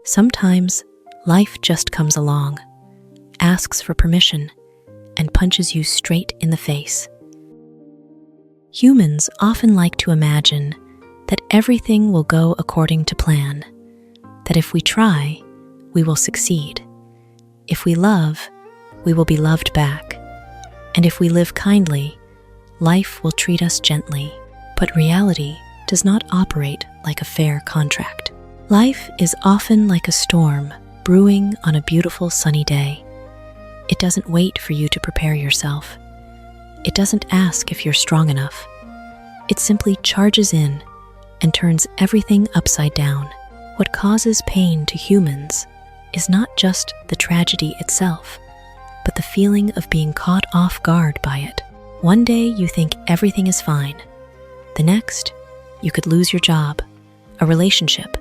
Sometimes life just comes along, asks for permission, and punches you straight in the face. Humans often like to imagine that everything will go according to plan, that if we try, we will succeed. If we love, we will be loved back. And if we live kindly, life will treat us gently. But reality does not operate like a fair contract. Life is often like a storm brewing on a beautiful sunny day. It doesn't wait for you to prepare yourself. It doesn't ask if you're strong enough. It simply charges in and turns everything upside down. What causes pain to humans is not just the tragedy itself, but the feeling of being caught off guard by it. One day you think everything is fine. The next, you could lose your job, a relationship,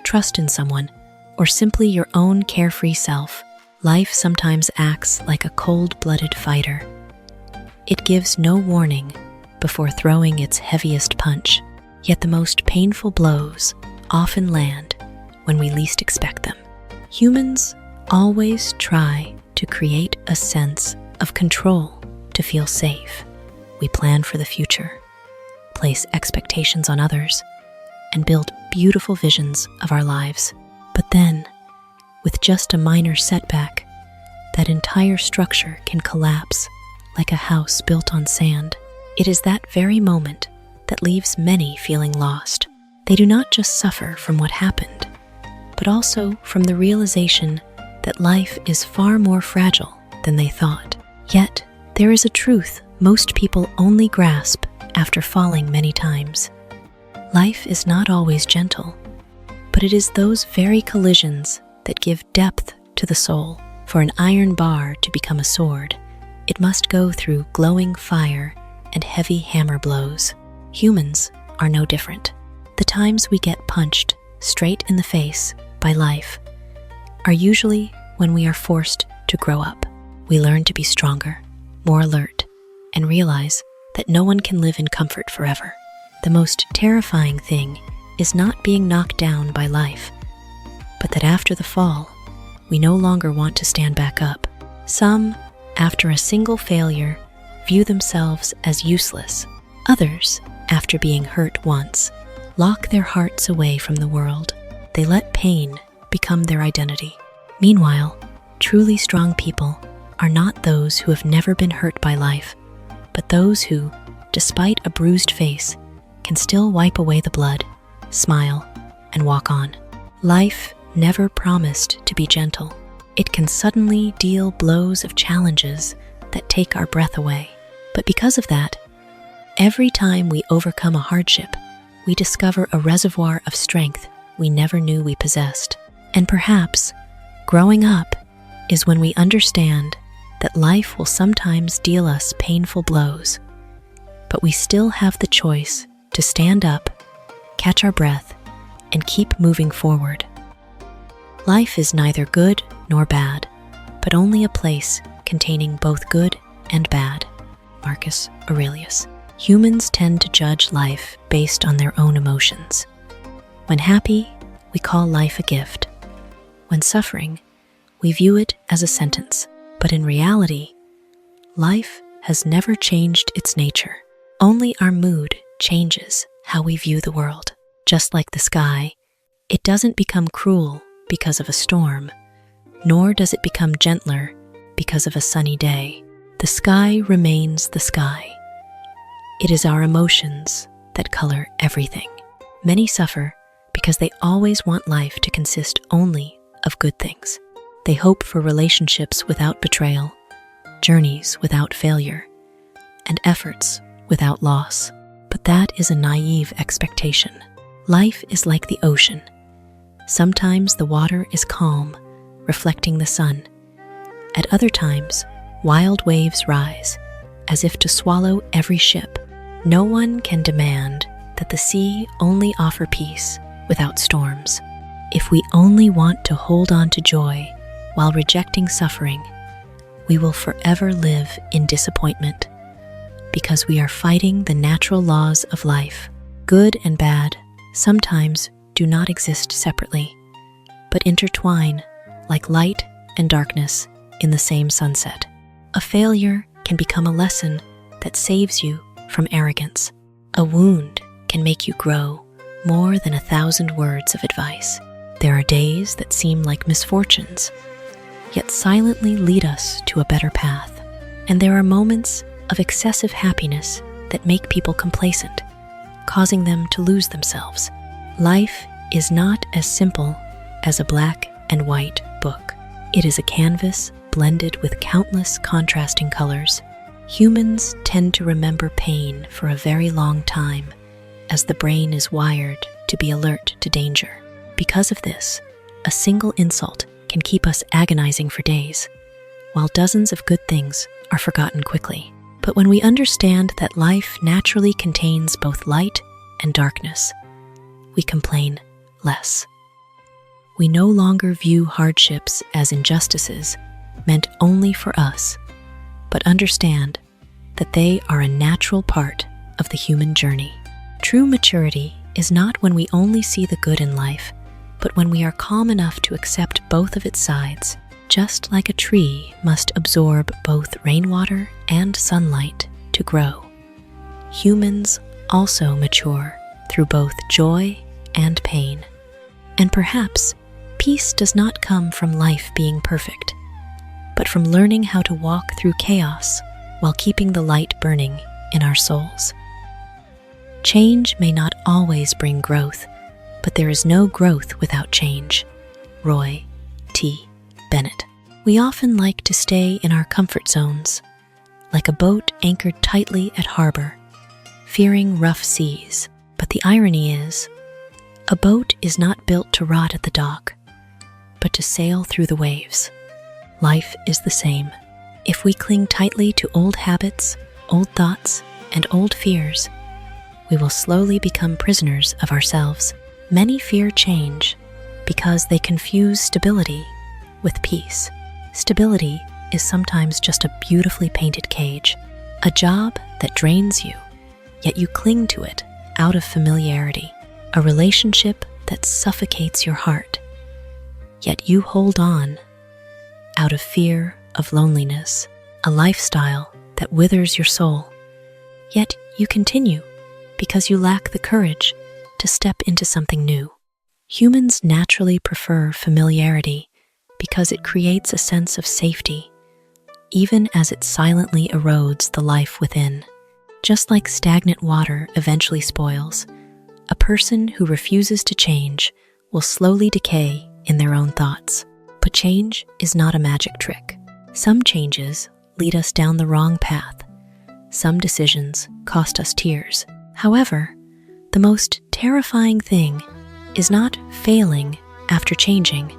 trust in someone, or simply your own carefree self. Life sometimes acts like a cold-blooded fighter. It gives no warning before throwing its heaviest punch, yet the most painful blows often land when we least expect them. Humans always try to create a sense of control to feel safe. We plan for the future, place expectations on others, and build beautiful visions of our lives. But then, with just a minor setback, that entire structure can collapse like a house built on sand. It is that very moment that leaves many feeling lost. They do not just suffer from what happened, but also from the realization that life is far more fragile than they thought. Yet, there is a truth most people only grasp after falling many times. Life is not always gentle, but it is those very collisions that give depth to the soul. For an iron bar to become a sword, it must go through glowing fire and heavy hammer blows. Humans are no different. The times we get punched straight in the face by life are usually when we are forced to grow up. We learn to be stronger, more alert, and realize that no one can live in comfort forever. The most terrifying thing is not being knocked down by life, but that after the fall, we no longer want to stand back up. Some, after a single failure, view themselves as useless. Others, after being hurt once, lock their hearts away from the world. They let pain become their identity. Meanwhile, truly strong people are not those who have never been hurt by life, but those who, despite a bruised face, can still wipe away the blood, smile, and walk on. Life never promised to be gentle. It can suddenly deal blows of challenges that take our breath away. But because of that, every time we overcome a hardship, we discover a reservoir of strength we never knew we possessed. And perhaps, growing up is when we understand that life will sometimes deal us painful blows, but we still have the choice to stand up, catch our breath, and keep moving forward. Life is neither good nor bad, but only a place containing both good and bad. Marcus Aurelius. Humans tend to judge life based on their own emotions. When happy, we call life a gift. When suffering, we view it as a sentence. But in reality, life has never changed its nature. Only our mood changes how we view the world. Just like the sky, it doesn't become cruel because of a storm, nor does it become gentler because of a sunny day. The sky remains the sky. It is our emotions that color everything. Many suffer because they always want life to consist only of good things. They hope for relationships without betrayal, journeys without failure, and efforts without loss. But that is a naive expectation. Life is like the ocean. Sometimes the water is calm, reflecting the sun. At other times, wild waves rise, as if to swallow every ship. No one can demand that the sea only offer peace without storms. If we only want to hold on to joy while rejecting suffering, we will forever live in disappointment, because we are fighting the natural laws of life. Good and bad sometimes do not exist separately. but intertwine like light and darkness in the same sunset. A failure can become a lesson that saves you from arrogance. A wound can make you grow more than 1,000 words of advice. There are days that seem like misfortunes, yet silently lead us to a better path. And there are moments of excessive happiness that make people complacent, causing them to lose themselves. Life is not as simple as a black and white book. It is a canvas blended with countless contrasting colors. Humans tend to remember pain for a very long time, as the brain is wired to be alert to danger. Because of this, a single insult can keep us agonizing for days, while dozens of good things are forgotten quickly. But when we understand that life naturally contains both light and darkness, we complain less. We no longer view hardships as injustices meant only for us, but understand that they are a natural part of the human journey. True maturity is not when we only see the good in life, but when we are calm enough to accept both of its sides. Just like a tree must absorb both rainwater and sunlight to grow, humans also mature through both joy and pain. And perhaps peace does not come from life being perfect, but from learning how to walk through chaos while keeping the light burning in our souls. Change may not always bring growth, but there is no growth without change. Roy T. Bennett. We often like to stay in our comfort zones, like a boat anchored tightly at harbor, fearing rough seas. But the irony is, a boat is not built to rot at the dock, but to sail through the waves. Life is the same. If we cling tightly to old habits, old thoughts, and old fears, we will slowly become prisoners of ourselves. Many fear change because they confuse stability with peace. Stability is sometimes just a beautifully painted cage, a job that drains you, yet you cling to it out of familiarity, a relationship that suffocates your heart, yet you hold on out of fear of loneliness, a lifestyle that withers your soul, yet you continue because you lack the courage to step into something new. Humans naturally prefer familiarity because it creates a sense of safety, even as it silently erodes the life within. Just like stagnant water eventually spoils, a person who refuses to change will slowly decay in their own thoughts. But change is not a magic trick. Some changes lead us down the wrong path. Some decisions cost us tears. However, the most terrifying thing is not failing after changing,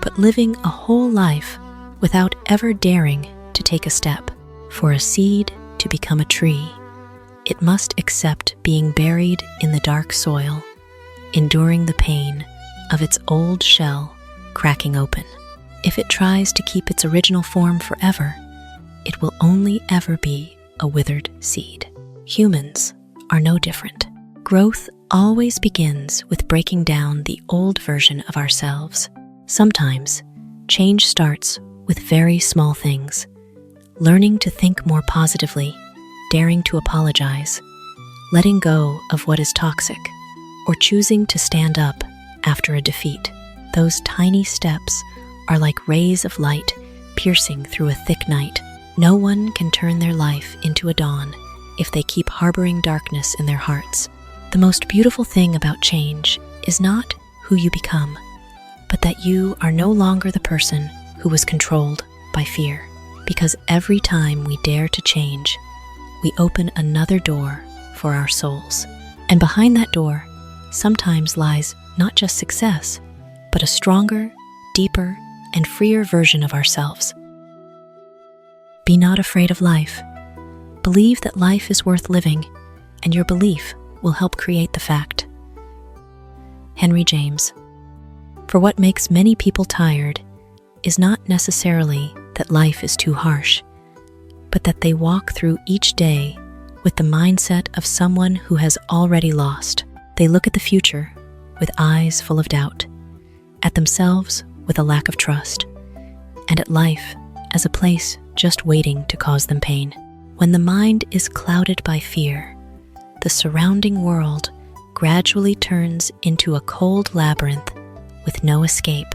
but living a whole life without ever daring to take a step. For a seed to become a tree, it must accept being buried in the dark soil, enduring the pain of its old shell cracking open. If it tries to keep its original form forever, it will only ever be a withered seed. Humans are no different. Growth always begins with breaking down the old version of ourselves. Sometimes, change starts with very small things. Learning to think more positively, daring to apologize, letting go of what is toxic, or choosing to stand up after a defeat. Those tiny steps are like rays of light piercing through a thick night. No one can turn their life into a dawn if they keep harboring darkness in their hearts. The most beautiful thing about change is not who you become, but that you are no longer the person who was controlled by fear. Because every time we dare to change, we open another door for our souls. And behind that door sometimes lies not just success, but a stronger, deeper, and freer version of ourselves. Be not afraid of life. Believe that life is worth living, and your belief will help create the fact. Henry James. For what makes many people tired is not necessarily that life is too harsh, but that they walk through each day with the mindset of someone who has already lost. They look at the future with eyes full of doubt, at themselves with a lack of trust, and at life as a place just waiting to cause them pain. When the mind is clouded by fear, the surrounding world gradually turns into a cold labyrinth with no escape.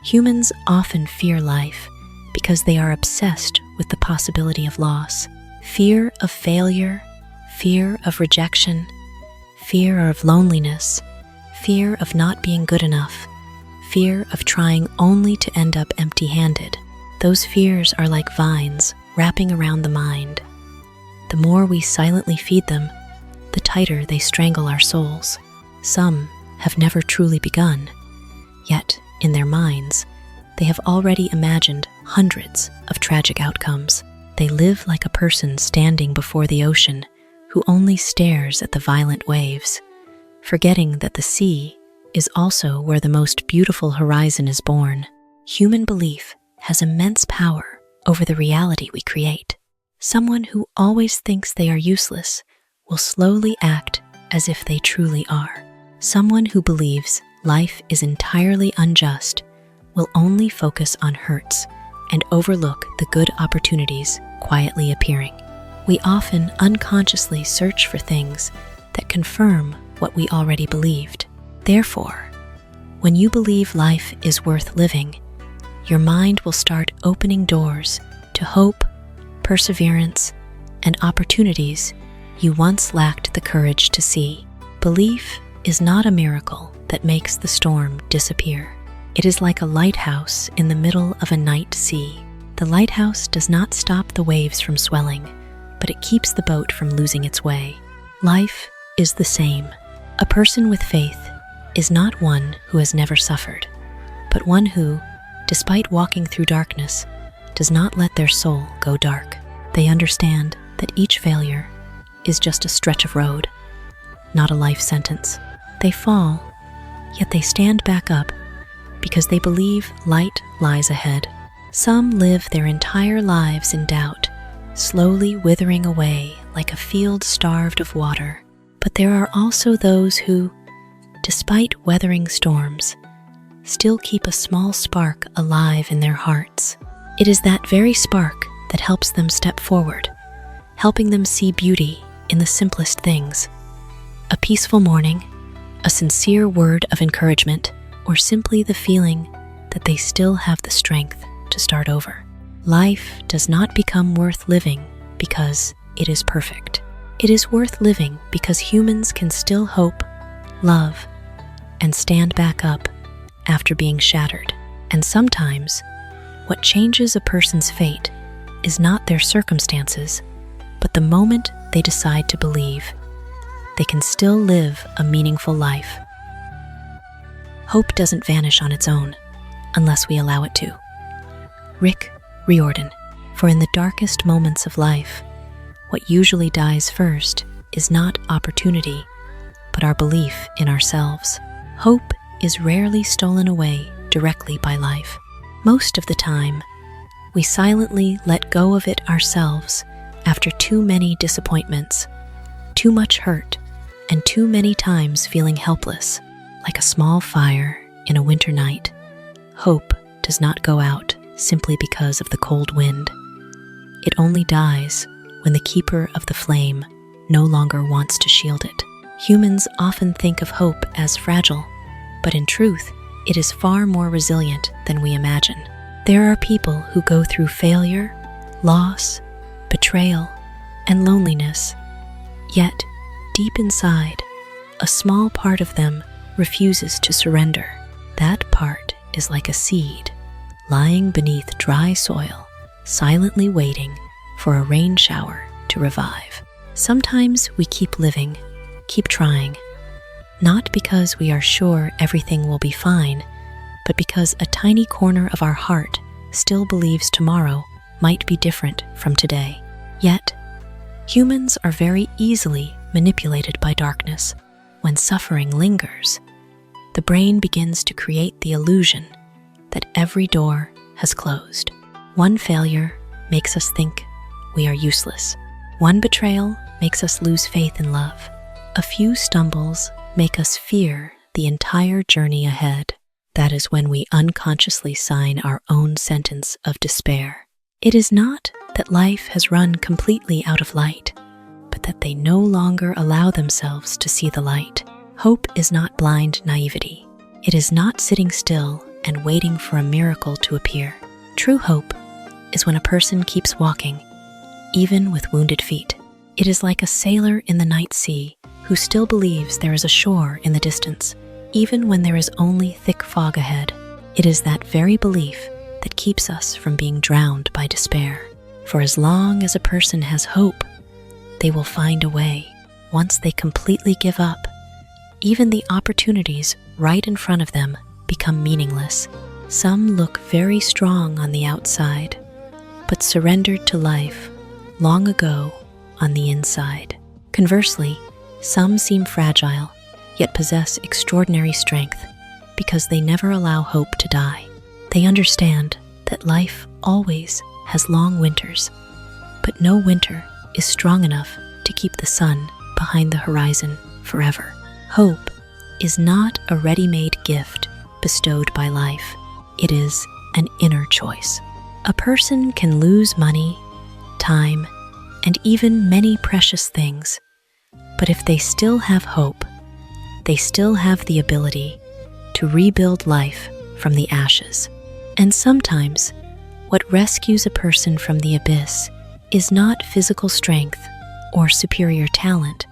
Humans often fear life because they are obsessed with the possibility of loss. Fear of failure, fear of rejection, fear of loneliness, fear of not being good enough, fear of trying only to end up empty-handed. Those fears are like vines wrapping around the mind. The more we silently feed them, the tighter they strangle our souls. Some have never truly begun, yet in their minds, they have already imagined hundreds of tragic outcomes. They live like a person standing before the ocean who only stares at the violent waves, forgetting that the sea is also where the most beautiful horizon is born. Human belief has immense power over the reality we create. Someone who always thinks they are useless will slowly act as if they truly are. Someone who believes life is entirely unjust will only focus on hurts and overlook the good opportunities quietly appearing. We often unconsciously search for things that confirm what we already believed. Therefore, when you believe life is worth living, your mind will start opening doors to hope, perseverance, and opportunities you once lacked the courage to see. Belief is not a miracle that makes the storm disappear. It is like a lighthouse in the middle of a night sea. The lighthouse does not stop the waves from swelling, but it keeps the boat from losing its way. Life is the same. A person with faith is not one who has never suffered, but one who, despite walking through darkness, does not let their soul go dark. They understand that each failure is just a stretch of road, not a life sentence. They fall, yet they stand back up because they believe light lies ahead. Some live their entire lives in doubt, slowly withering away like a field starved of water. But there are also those who, despite weathering storms, still keep a small spark alive in their hearts. It is that very spark that helps them step forward, helping them see beauty in the simplest things. A peaceful morning, a sincere word of encouragement, or simply the feeling that they still have the strength to start over. Life does not become worth living because it is perfect. It is worth living because humans can still hope, love, and stand back up after being shattered. And sometimes, what changes a person's fate is not their circumstances, but the moment they decide to believe they can still live a meaningful life. Hope doesn't vanish on its own unless we allow it to. Riordan. For in the darkest moments of life, what usually dies first is not opportunity, but our belief in ourselves. Hope is rarely stolen away directly by life. Most of the time, we silently let go of it ourselves after too many disappointments, too much hurt, and too many times feeling helpless. Like a small fire in a winter night, hope does not go out simply because of the cold wind. It only dies when the keeper of the flame no longer wants to shield it. Humans often think of hope as fragile, but in truth, it is far more resilient than we imagine. There are people who go through failure, loss, betrayal, and loneliness, yet deep inside, a small part of them refuses to surrender. That part is like a seed lying beneath dry soil, silently waiting for a rain shower to revive. Sometimes we keep living, keep trying, not because we are sure everything will be fine, but because a tiny corner of our heart still believes tomorrow might be different from today. Yet, humans are very easily manipulated by darkness. When suffering lingers, the brain begins to create the illusion that every door has closed. One failure makes us think we are useless. One betrayal makes us lose faith in love. A few stumbles make us fear the entire journey ahead. That is when we unconsciously sign our own sentence of despair. It is not that life has run completely out of light, but that they no longer allow themselves to see the light. Hope is not blind naivety. It is not sitting still and waiting for a miracle to appear. True hope is when a person keeps walking, even with wounded feet. It is like a sailor in the night sea who still believes there is a shore in the distance, even when there is only thick fog ahead. It is that very belief that keeps us from being drowned by despair. For as long as a person has hope, they will find a way. Once they completely give up, even the opportunities right in front of them become meaningless. Some look very strong on the outside, but surrendered to life long ago on the inside. Conversely, some seem fragile, yet possess extraordinary strength because they never allow hope to die. They understand that life always has long winters, but no winter is strong enough to keep the sun behind the horizon forever. Hope is not a ready-made gift bestowed by life. It is an inner choice. A person can lose money, time, and even many precious things, but if they still have hope, they still have the ability to rebuild life from the ashes. And sometimes, what rescues a person from the abyss is not physical strength or superior talent,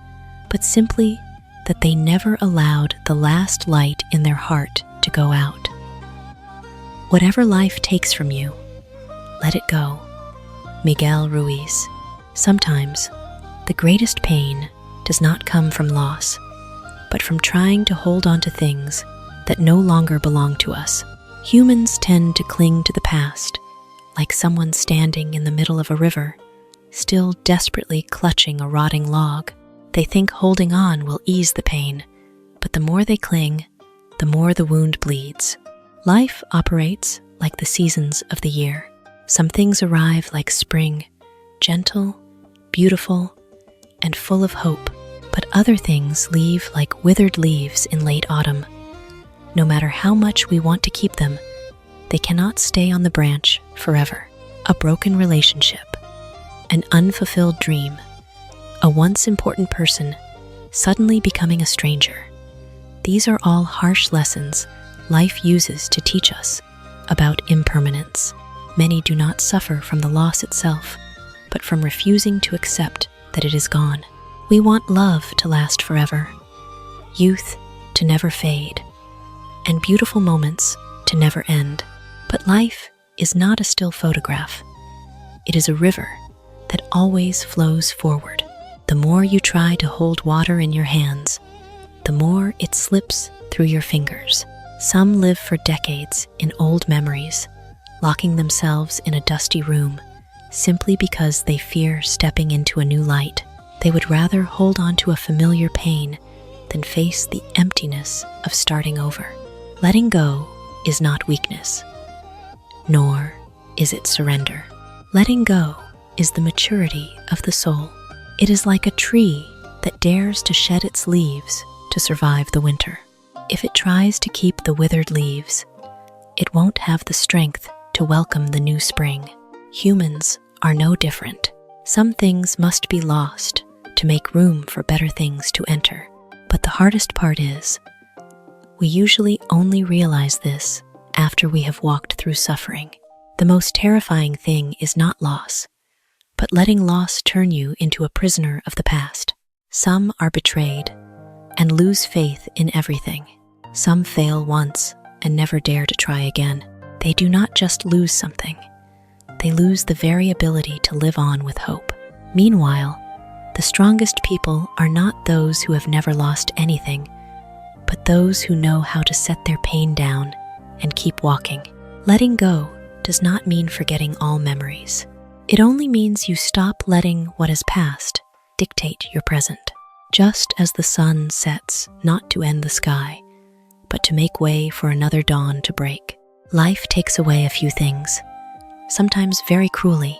but simply that they never allowed the last light in their heart to go out. Whatever life takes from you, let it go. Miguel Ruiz. Sometimes, the greatest pain does not come from loss, but from trying to hold on to things that no longer belong to us. Humans tend to cling to the past, like someone standing in the middle of a river, still desperately clutching a rotting log. They think holding on will ease the pain, but the more they cling, the more the wound bleeds. Life operates like the seasons of the year. Some things arrive like spring, gentle, beautiful, and full of hope, but other things leave like withered leaves in late autumn. No matter how much we want to keep them, they cannot stay on the branch forever. A broken relationship, an unfulfilled dream, a once important person suddenly becoming a stranger. These are all harsh lessons life uses to teach us about impermanence. Many do not suffer from the loss itself, but from refusing to accept that it is gone. We want love to last forever, youth to never fade, and beautiful moments to never end. But life is not a still photograph. It is a river that always flows forward. The more you try to hold water in your hands, the more it slips through your fingers. Some live for decades in old memories, locking themselves in a dusty room simply because they fear stepping into a new light. They would rather hold on to a familiar pain than face the emptiness of starting over. Letting go is not weakness, nor is it surrender. Letting go is the maturity of the soul. It is like a tree that dares to shed its leaves to survive the winter. If it tries to keep the withered leaves, it won't have the strength to welcome the new spring. Humans are no different. Some things must be lost to make room for better things to enter. But the hardest part is, we usually only realize this after we have walked through suffering. The most terrifying thing is not loss, but letting loss turn you into a prisoner of the past. Some are betrayed and lose faith in everything. Some fail once and never dare to try again. They do not just lose something, they lose the very ability to live on with hope. Meanwhile, the strongest people are not those who have never lost anything, but those who know how to set their pain down and keep walking. Letting go does not mean forgetting all memories. It only means you stop letting what is past dictate your present. Just as the sun sets not to end the sky, but to make way for another dawn to break. Life takes away a few things, sometimes very cruelly,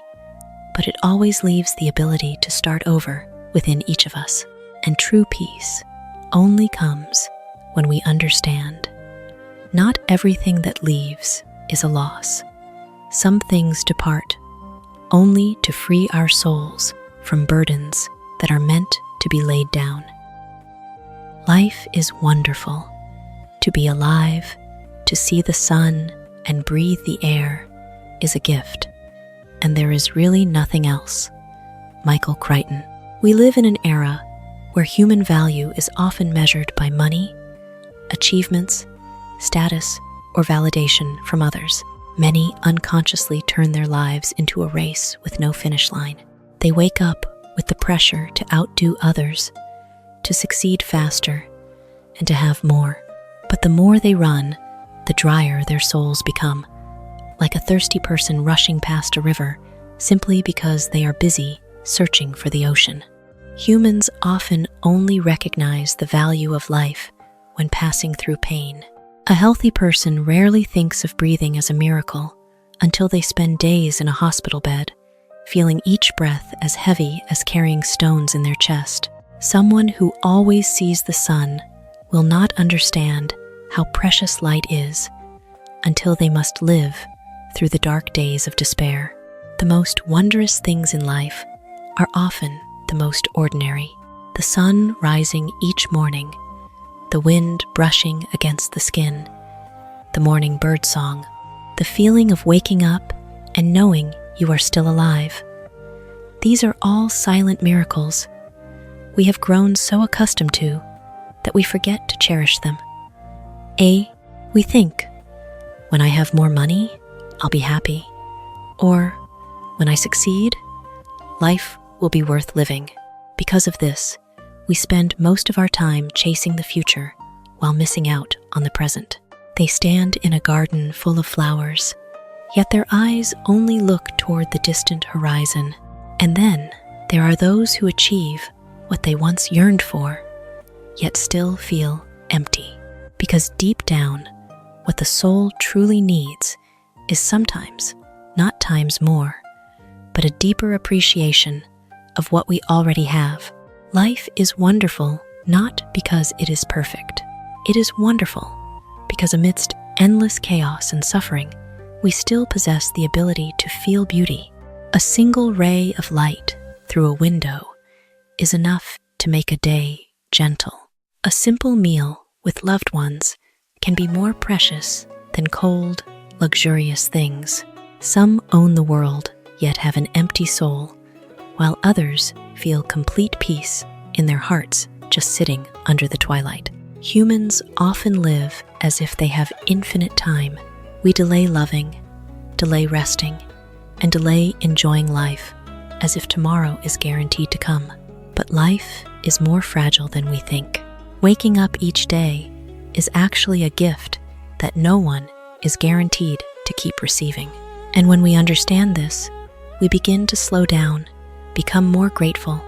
but it always leaves the ability to start over within each of us. And true peace only comes when we understand Not everything that leaves is a loss. Some things depart, only to free our souls from burdens that are meant to be laid down. Life is wonderful. To be alive, to see the sun and breathe the air is a gift, and there is really nothing else. Michael Crichton. We live in an era where human value is often measured by money, achievements, status, or validation from others. Many unconsciously turn their lives into a race with no finish line. They wake up with the pressure to outdo others, to succeed faster, and to have more. But the more they run, the drier their souls become, like a thirsty person rushing past a river simply because they are busy searching for the ocean. Humans often only recognize the value of life when passing through pain. A healthy person rarely thinks of breathing as a miracle until they spend days in a hospital bed, feeling each breath as heavy as carrying stones in their chest. Someone who always sees the sun will not understand how precious light is until they must live through the dark days of despair. The most wondrous things in life are often the most ordinary. The sun rising each morning, the wind brushing against the skin, the morning birdsong, the feeling of waking up and knowing you are still alive. These are all silent miracles we have grown so accustomed to that we forget to cherish them. We think, when I have more money, I'll be happy. Or, when I succeed, life will be worth living. Because of this, we spend most of our time chasing the future while missing out on the present. They stand in a garden full of flowers, yet their eyes only look toward the distant horizon. And then there are those who achieve what they once yearned for, yet still feel empty. Because deep down, what the soul truly needs is sometimes not times more, but a deeper appreciation of what we already have. Life is wonderful not because it is perfect. It is wonderful because amidst endless chaos and suffering, we still possess the ability to feel beauty. A single ray of light through a window is enough to make a day gentle. A simple meal with loved ones can be more precious than cold, luxurious things. Some own the world, yet have an empty soul, while others feel complete peace in their hearts just sitting under the twilight. Humans often live as if they have infinite time. We delay loving, delay resting, and delay enjoying life as if tomorrow is guaranteed to come. But life is more fragile than we think. Waking up each day is actually a gift that no one is guaranteed to keep receiving. And when we understand this, we begin to slow down, become more grateful,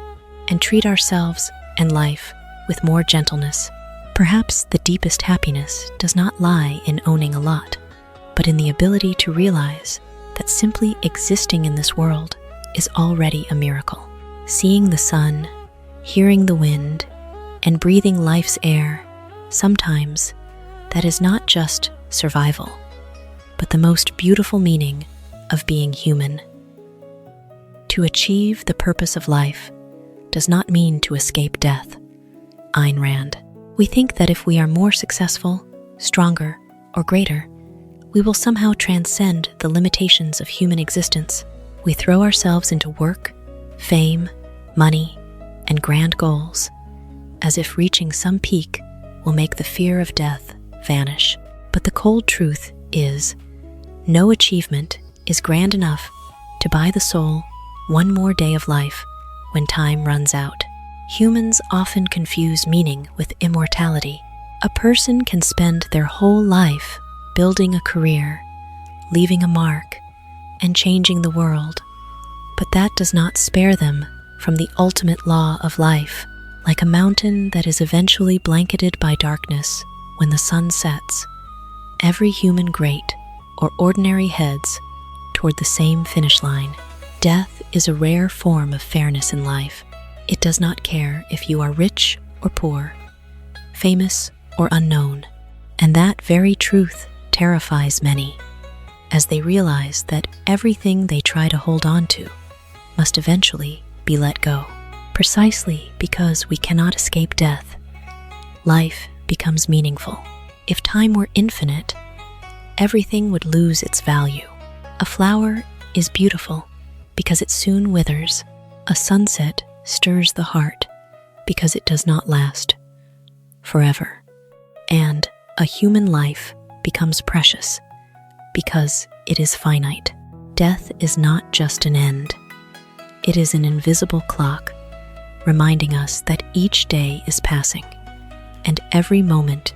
and treat ourselves and life with more gentleness. Perhaps the deepest happiness does not lie in owning a lot, but in the ability to realize that simply existing in this world is already a miracle. Seeing the sun, hearing the wind, and breathing life's air, sometimes that is not just survival, but the most beautiful meaning of being human. To achieve the purpose of life does not mean to escape death. Ayn Rand. We think that if we are more successful, stronger, or greater, we will somehow transcend the limitations of human existence. We throw ourselves into work, fame, money, and grand goals, as if reaching some peak will make the fear of death vanish. But the cold truth is, no achievement is grand enough to buy the soul one more day of life when time runs out. Humans often confuse meaning with immortality. A person can spend their whole life building a career, leaving a mark, and changing the world, but that does not spare them from the ultimate law of life. Like a mountain that is eventually blanketed by darkness when the sun sets, every human great or ordinary heads toward the same finish line. Death is a rare form of fairness in life. It does not care if you are rich or poor, famous or unknown. And that very truth terrifies many, as they realize that everything they try to hold on to must eventually be let go. Precisely because we cannot escape death, life becomes meaningful. If time were infinite, everything would lose its value. A flower is beautiful because it soon withers. A sunset stirs the heart because it does not last forever. And a human life becomes precious because it is finite. Death is not just an end. It is an invisible clock reminding us that each day is passing and every moment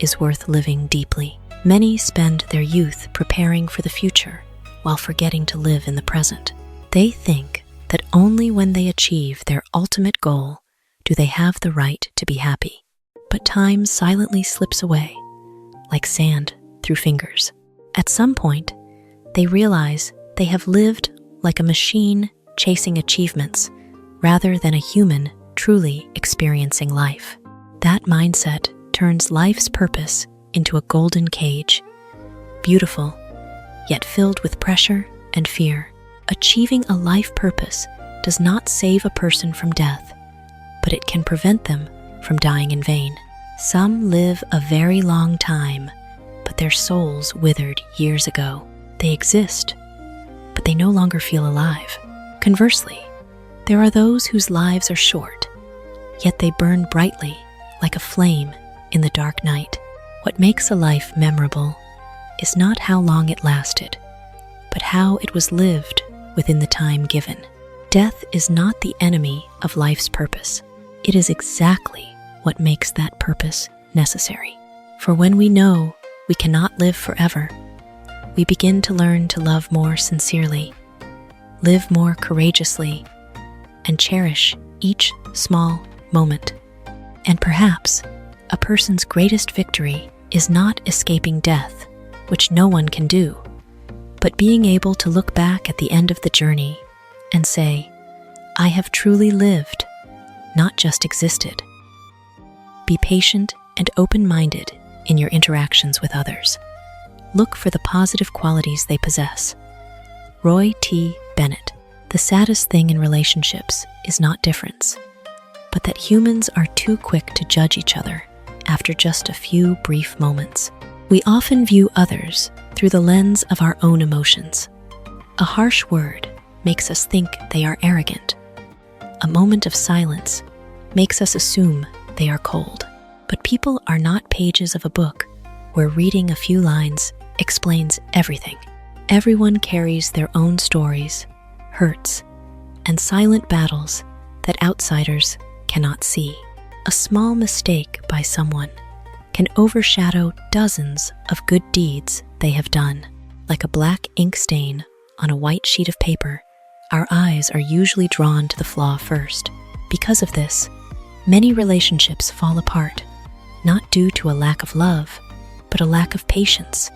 is worth living deeply. Many spend their youth preparing for the future while forgetting to live in the present. They think that only when they achieve their ultimate goal do they have the right to be happy. But time silently slips away, like sand through fingers. At some point, they realize they have lived like a machine chasing achievements rather than a human truly experiencing life. That mindset turns life's purpose into a golden cage, beautiful, yet filled with pressure and fear. Achieving a life purpose does not save a person from death, but it can prevent them from dying in vain. Some live a very long time, but their souls withered years ago. They exist, but they no longer feel alive. Conversely, there are those whose lives are short, yet they burn brightly like a flame in the dark night. What makes a life memorable is not how long it lasted, but how it was lived within the time given. Death is not the enemy of life's purpose. It is exactly what makes that purpose necessary. For when we know we cannot live forever, we begin to learn to love more sincerely, live more courageously, and cherish each small moment. And perhaps a person's greatest victory is not escaping death, which no one can do, but being able to look back at the end of the journey and say, I have truly lived, not just existed. Be patient and open-minded in your interactions with others. Look for the positive qualities they possess. Roy T. Bennett. The saddest thing in relationships is not difference, but that humans are too quick to judge each other after just a few brief moments. We often view others through the lens of our own emotions. A harsh word makes us think they are arrogant. A moment of silence makes us assume they are cold. But people are not pages of a book where reading a few lines explains everything. Everyone carries their own stories, hurts, and silent battles that outsiders cannot see. A small mistake by someone can overshadow dozens of good deeds they have done. Like a black ink stain on a white sheet of paper, our eyes are usually drawn to the flaw first. Because of this, many relationships fall apart, not due to a lack of love, but a lack of patience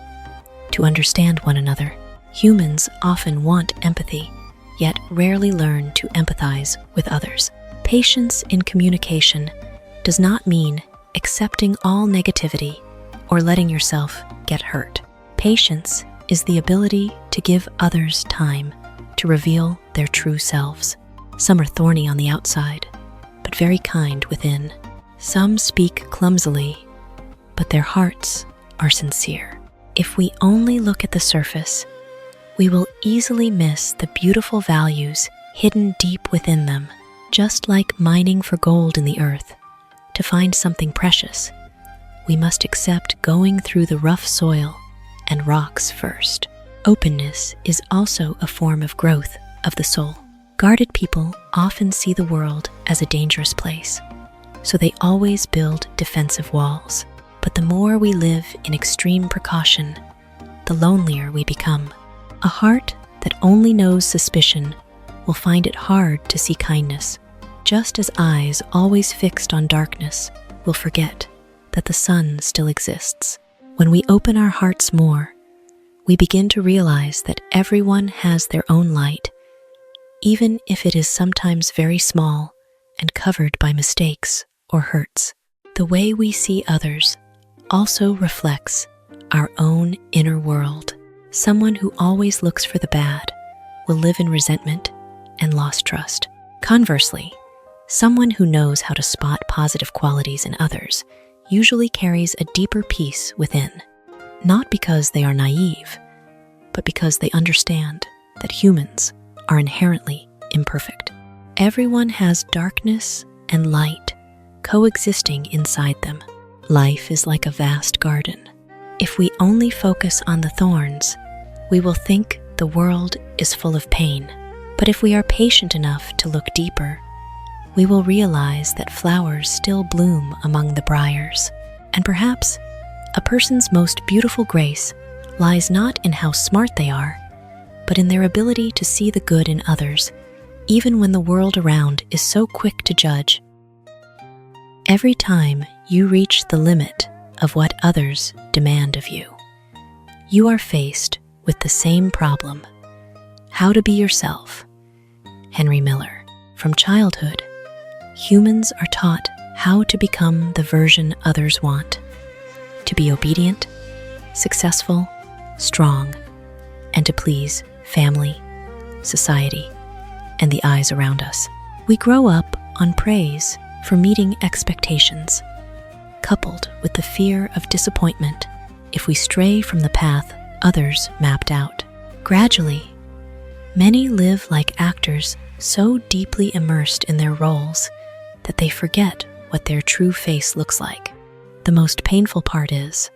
to understand one another. Humans often want empathy, yet rarely learn to empathize with others. Patience in communication does not mean accepting all negativity or letting yourself get hurt. Patience is the ability to give others time to reveal their true selves. Some are thorny on the outside, but very kind within. Some speak clumsily, but their hearts are sincere. If we only look at the surface, we will easily miss the beautiful values hidden deep within them. Just like mining for gold in the earth, to find something precious, we must accept going through the rough soil and rocks first. Openness is also a form of growth of the soul. Guarded people often see the world as a dangerous place, so they always build defensive walls. But the more we live in extreme precaution, the lonelier we become. A heart that only knows suspicion will find it hard to see kindness, just as eyes always fixed on darkness will forget that the sun still exists. When we open our hearts more, we begin to realize that everyone has their own light, even if it is sometimes very small and covered by mistakes or hurts. The way we see others also reflects our own inner world. Someone who always looks for the bad will live in resentment and lost trust. Conversely, someone who knows how to spot positive qualities in others usually carries a deeper peace within, not because they are naive, but because they understand that humans are inherently imperfect. Everyone has darkness and light coexisting inside them. Life is like a vast garden. If we only focus on the thorns, we will think the world is full of pain. But if we are patient enough to look deeper, we will realize that flowers still bloom among the briars. And perhaps a person's most beautiful grace lies not in how smart they are, but in their ability to see the good in others, even when the world around is so quick to judge. Every time you reach the limit of what others demand of you, you are faced with the same problem: how to be yourself. Henry Miller. From childhood, humans are taught how to become the version others want, to be obedient, successful, strong, and to please family, society, and the eyes around us. We grow up on praise for meeting expectations, coupled with the fear of disappointment if we stray from the path others mapped out. Gradually, many live like actors so deeply immersed in their roles that they forget what their true face looks like. The most painful part is,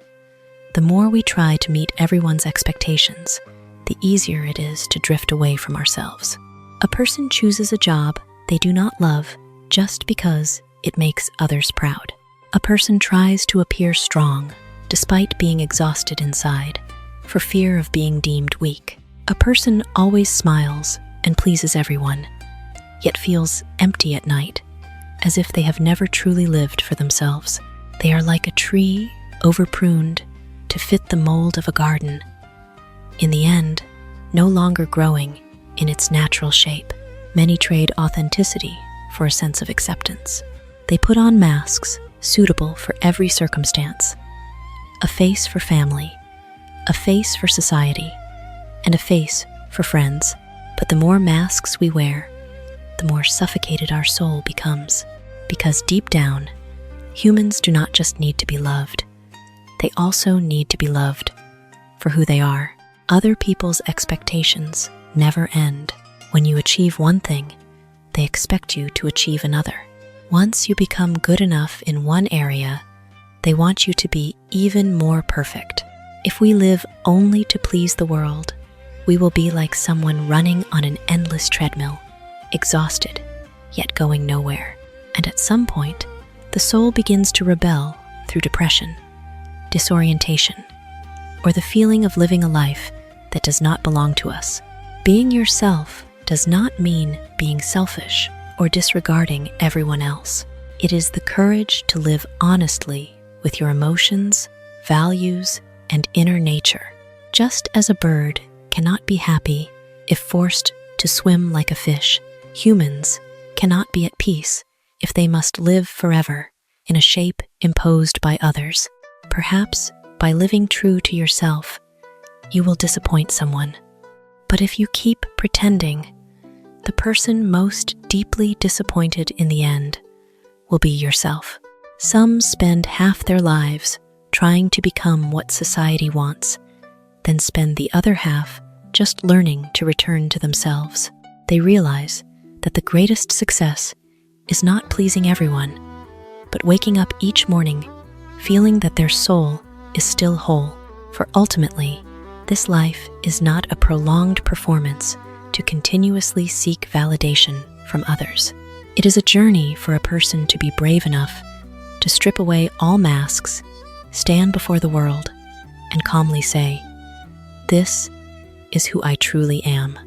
the more we try to meet everyone's expectations, the easier it is to drift away from ourselves. A person chooses a job they do not love just because it makes others proud. A person tries to appear strong despite being exhausted inside for fear of being deemed weak. A person always smiles and pleases everyone, yet feels empty at night, as if they have never truly lived for themselves. They are like a tree overpruned to fit the mold of a garden, in the end, no longer growing in its natural shape. Many trade authenticity for a sense of acceptance. They put on masks suitable for every circumstance: a face for family, a face for society, and a face for friends. But the more masks we wear, the more suffocated our soul becomes. Because deep down, humans do not just need to be loved, they also need to be loved for who they are. Other people's expectations never end. When you achieve one thing, they expect you to achieve another. Once you become good enough in one area, they want you to be even more perfect. If we live only to please the world, we will be like someone running on an endless treadmill, exhausted, yet going nowhere. And at some point, the soul begins to rebel through depression, disorientation, or the feeling of living a life that does not belong to us. Being yourself does not mean being selfish or disregarding everyone else. It is the courage to live honestly with your emotions, values, and inner nature. Just as a bird cannot be happy if forced to swim like a fish, humans cannot be at peace if they must live forever in a shape imposed by others. Perhaps by living true to yourself, you will disappoint someone. But if you keep pretending, the person most deeply disappointed in the end will be yourself. Some spend half their lives trying to become what society wants, then spend the other half just learning to return to themselves. They realize that the greatest success is not pleasing everyone, but waking up each morning feeling that their soul is still whole. For ultimately, this life is not a prolonged performance to continuously seek validation from others. It is a journey for a person to be brave enough to strip away all masks, stand before the world, and calmly say, "This is who I truly am."